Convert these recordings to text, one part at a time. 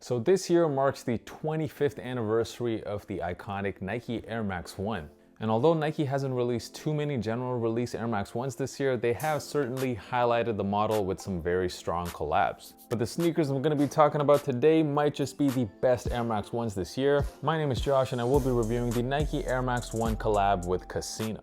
So this year marks the 25th anniversary of the iconic Nike Air Max 1. And although Nike hasn't released too many general release Air Max 1s this year, they have certainly highlighted the model with some very strong collabs. But the sneakers I'm going to be talking about today might just be the best Air Max 1s this year. My name is Josh and I will be reviewing the Nike Air Max 1 collab with Kasina.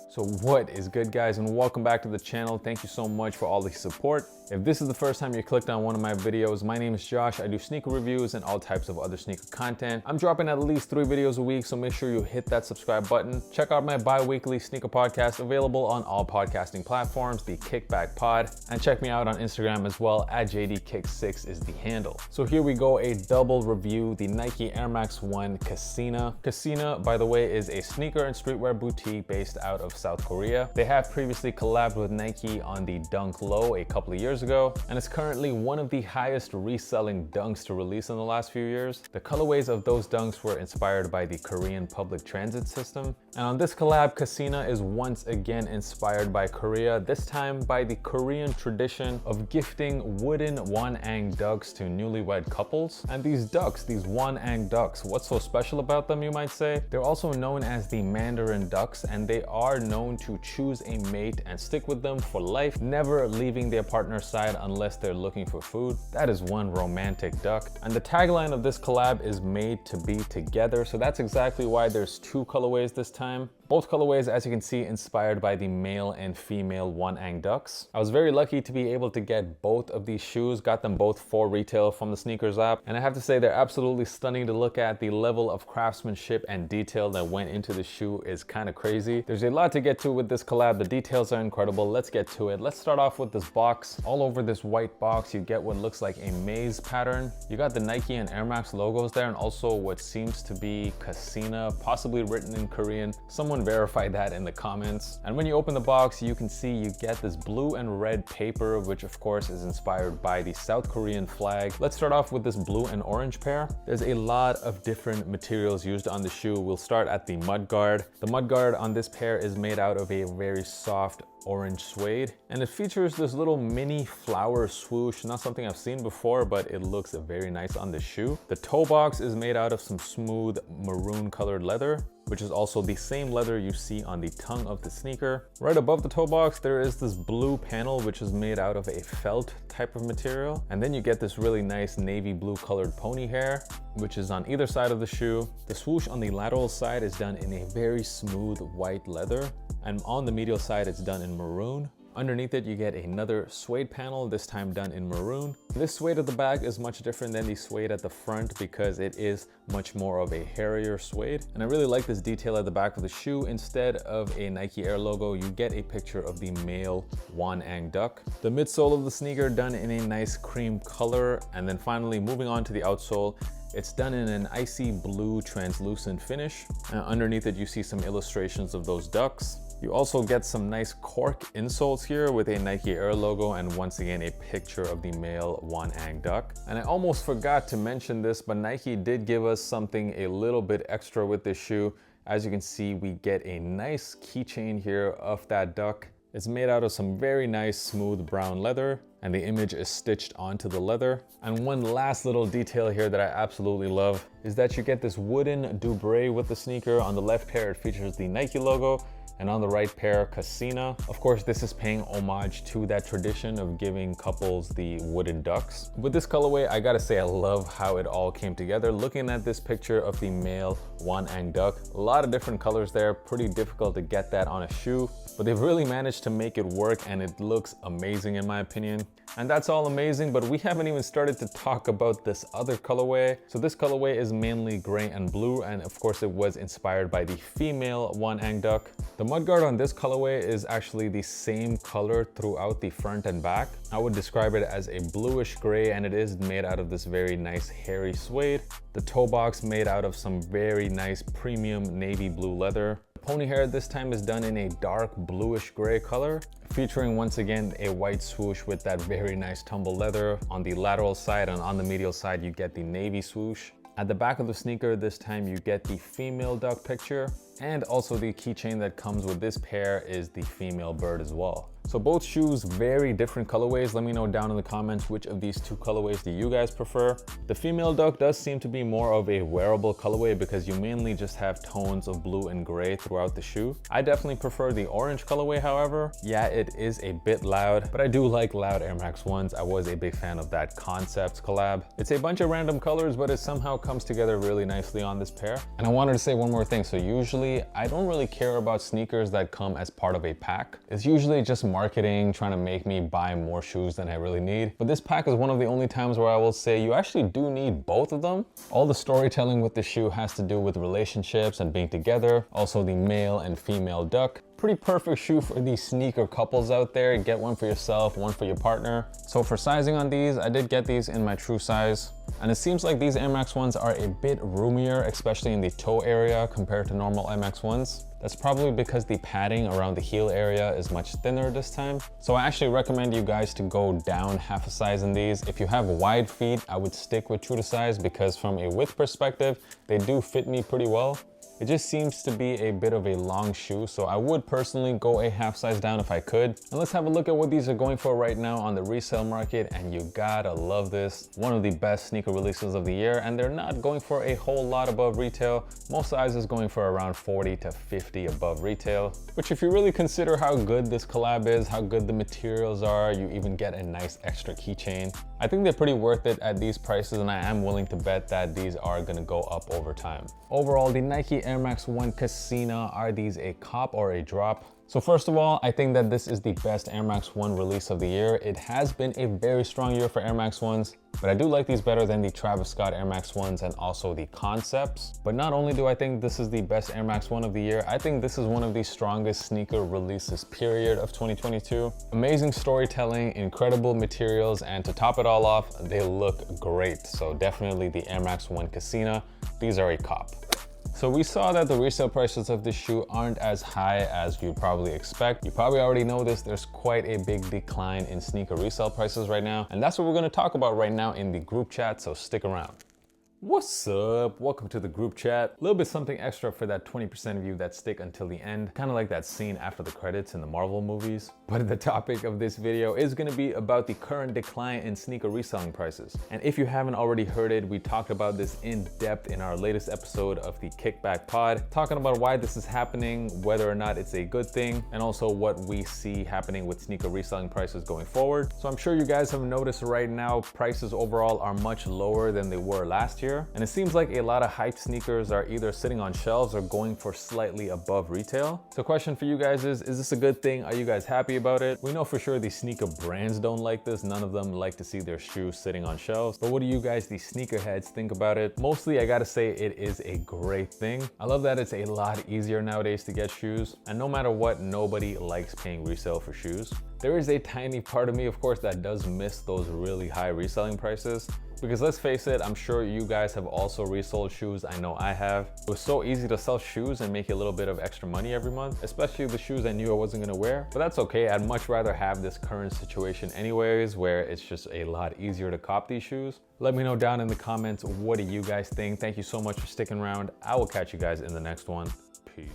So what is good, guys, and welcome back to the channel. Thank you so much for all the support. If this is the first time you clicked on one of my videos, my name is Josh. I do sneaker reviews and all types of other sneaker content. I'm dropping at least 3 videos a week, so make sure you hit that subscribe button. Check out my bi-weekly sneaker podcast available on all podcasting platforms, the Kickback Pod, and check me out on Instagram as well, at JDKick6 is the handle. So here we go, a double review, the Nike Air Max 1 Kasina. Kasina, by the way, is a sneaker and streetwear boutique based out of South Korea. They have previously collabed with Nike on the Dunk Low a couple of years ago, and it's currently one of the highest reselling dunks to release in the last few years. The colorways of those dunks were inspired by the Korean public transit system. And on this collab, Kasina is once again inspired by Korea, this time by the Korean tradition of gifting wooden Wonang ducks to newlywed couples. And these ducks, these Wonang ducks, what's so special about them, you might say? They're also known as the Mandarin ducks, and they are known to choose a mate and stick with them for life, never leaving their partner's side unless they're looking for food. That is one romantic duck. And the tagline of this collab is made to be together, so that's exactly why there's 2 colorways this time. Both colorways, as you can see, inspired by the male and female Wonang ducks. I was very lucky to be able to get both of these shoes, got them both for retail from the sneakers app, and I have to say they're absolutely stunning to look at. The level of craftsmanship and detail that went into the shoe is kind of crazy. There's a lot to get to with this collab. The details are incredible. Let's get to it. Let's start off with this box. All over this white box, you get what looks like a maze pattern. You got the Nike and Air Max logos there, and also what seems to be Kasina, possibly written in Korean. Someone verify that in the comments. And when you open the box, you can see you get this blue and red paper, which of course is inspired by the South Korean flag. Let's start off with this blue and orange pair. There's a lot of different materials used on the shoe. We'll start at the mudguard. The mudguard on this pair is made out of a very soft orange suede, and it features this little mini flower swoosh. Not something I've seen before, but it looks very nice on the shoe. The toe box is made out of some smooth maroon colored leather, which is also the same leather you see on the tongue of the sneaker. Right above the toe box, there is this blue panel, which is made out of a felt type of material. And then you get this really nice navy blue colored pony hair, which is on either side of the shoe. The swoosh on the lateral side is done in a very smooth white leather, and on the medial side, it's done in maroon. Underneath it, you get another suede panel, this time done in maroon. This suede at the back is much different than the suede at the front because it is much more of a hairier suede. And I really like this detail at the back of the shoe. Instead of a Nike Air logo, you get a picture of the male Wonang duck. The midsole of the sneaker done in a nice cream color. And then finally, moving on to the outsole, it's done in an icy blue translucent finish. Underneath it, you see some illustrations of those ducks. You also get some nice cork insoles here with a Nike Air logo and once again a picture of the male Wonang duck. And I almost forgot to mention this, but Nike did give us something a little bit extra with this shoe. As you can see, we get a nice keychain here of that duck. It's made out of some very nice smooth brown leather, and the image is stitched onto the leather. And one last little detail here that I absolutely love is that you get this wooden dubray with the sneaker. On the left pair, it features the Nike logo, and on the right pair, Kasina. Of course, this is paying homage to that tradition of giving couples the wooden ducks. With this colorway, I gotta say I love how it all came together. Looking at this picture of the male Wonang duck, a lot of different colors there, pretty difficult to get that on a shoe, but they've really managed to make it work and it looks amazing in my opinion. And that's all amazing, but we haven't even started to talk about this other colorway. So this colorway is mainly gray and blue, and of course it was inspired by the female Wonang duck. The The mudguard on this colorway is actually the same color throughout the front and back. I would describe it as a bluish gray, and it is made out of this very nice hairy suede. The toe box made out of some very nice premium navy blue leather. The pony hair this time is done in a dark bluish gray color, featuring once again a white swoosh with that very nice tumble leather. On the lateral side and on the medial side, you get the navy swoosh. At the back of the sneaker this time, you get the female duck picture, and also the keychain that comes with this pair is the female bird as well. So both shoes, very different colorways. Let me know down in the comments which of these two colorways do you guys prefer. The female duck does seem to be more of a wearable colorway because you mainly just have tones of blue and gray throughout the shoe. I definitely prefer the orange colorway, however. Yeah, it is a bit loud, but I do like loud Air Max 1s. I was a big fan of that Concepts collab. It's a bunch of random colors, but it somehow comes together really nicely on this pair. And I wanted to say one more thing. So usually I don't really care about sneakers that come as part of a pack. It's usually just marketing trying to make me buy more shoes than I really need. But this pack is one of the only times where I will say you actually do need both of them. All the storytelling with the shoe has to do with relationships and being together. Also the male and female duck. Pretty perfect shoe for these sneaker couples out there. Get one for yourself, one for your partner. So for sizing on these, I did get these in my true size. And it seems like these Air Max 1s are a bit roomier, especially in the toe area compared to normal Air Max 1s. That's probably because the padding around the heel area is much thinner this time. So I actually recommend you guys to go down half a size in these. If you have wide feet, I would stick with true to size because from a width perspective, they do fit me pretty well. It just seems to be a bit of a long shoe, so I would personally go a half size down if I could. And let's have a look at what these are going for right now on the resale market, and you gotta love this. One of the best sneaker releases of the year, and they're not going for a whole lot above retail. Most sizes going for around 40 to 50 above retail, which if you really consider how good this collab is, how good the materials are, you even get a nice extra keychain. I think they're pretty worth it at these prices, and I am willing to bet that these are gonna go up over time. Overall, the Nike Air Max 1 Kasina, are these a cop or a drop? So first of all, I think that this is the best Air Max 1 release of the year. It has been a very strong year for Air Max 1s, but I do like these better than the Travis Scott Air Max 1s and also the Concepts. But not only do I think this is the best Air Max 1 of the year, I think this is one of the strongest sneaker releases period of 2022. Amazing storytelling, incredible materials, and to top it all off, they look great. So definitely the Air Max 1 Kasina, these are a cop. So we saw that the resale prices of this shoe aren't as high as you'd probably expect. You probably already know this, there's quite a big decline in sneaker resale prices right now. And that's what we're gonna talk about right now in the group chat, so stick around. What's up? Welcome to the group chat. A little bit something extra for that 20% of you that stick until the end, kind of like that scene after the credits in the Marvel movies. But the topic of this video is going to be about the current decline in sneaker reselling prices. And if you haven't already heard it, we talked about this in depth in our latest episode of the Kickback Pod, talking about why this is happening, whether or not it's a good thing, and also what we see happening with sneaker reselling prices going forward. So I'm sure you guys have noticed right now, prices overall are much lower than they were last year. And it seems like a lot of hype sneakers are either sitting on shelves or going for slightly above retail. So question for you guys is this a good thing? Are you guys happy about it? We know for sure the sneaker brands don't like this. None of them like to see their shoes sitting on shelves. But what do you guys, the sneakerheads, think about it? Mostly, I gotta say it is a great thing. I love that it's a lot easier nowadays to get shoes. And no matter what, nobody likes paying resale for shoes. There is a tiny part of me, of course, that does miss those really high reselling prices. Because let's face it, I'm sure you guys have also resold shoes. I know I have. It was so easy to sell shoes and make a little bit of extra money every month, especially the shoes I knew I wasn't gonna wear. But that's okay. I'd much rather have this current situation anyways, where it's just a lot easier to cop these shoes. Let me know down in the comments, what do you guys think? Thank you so much for sticking around. I will catch you guys in the next one. Peace.